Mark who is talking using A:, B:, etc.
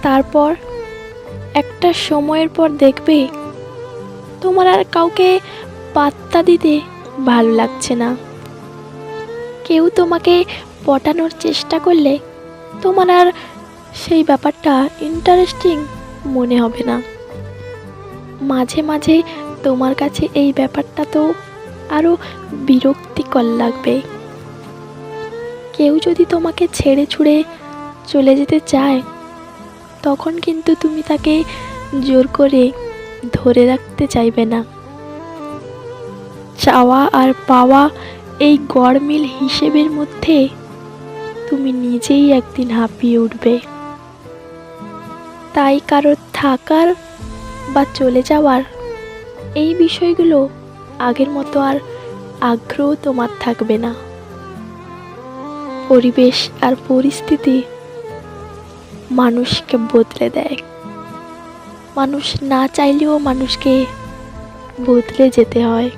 A: তারপর একটা সময়ের পর দেখবে তোমার আর কাউকে পাত্তা দিতে ভালো লাগছে না। কেউ তোমাকে পটানোর চেষ্টা করলে তোমার আর সেই ব্যাপারটা ইন্টারেস্টিং মনে হবে না। মাঝে মাঝে তোমার কাছে এই ব্যাপারটা তো আরও বিরক্তিকর লাগবে। কেউ যদি তোমাকে ছেড়ে ছুড়ে চলে যেতে চায়, তখন কিন্তু তুমি তাকে জোর করে ধরে রাখতে চাইবে না। চাওয়া আর পাওয়া এই গড়মিল হিসেবের মধ্যে তুমি নিজেই একদিন হাঁপিয়ে উঠবে। তাই কারোর থাকার বা চলে যাওয়ার এই বিষয়গুলো আগের মতো আর আগ্রহ তোমার থাকবে না। পরিবেশ আর পরিস্থিতি মানুষকে বদলে দেয়। মানুষ না চাইলেও মানুষকে বদলে যেতে হয়।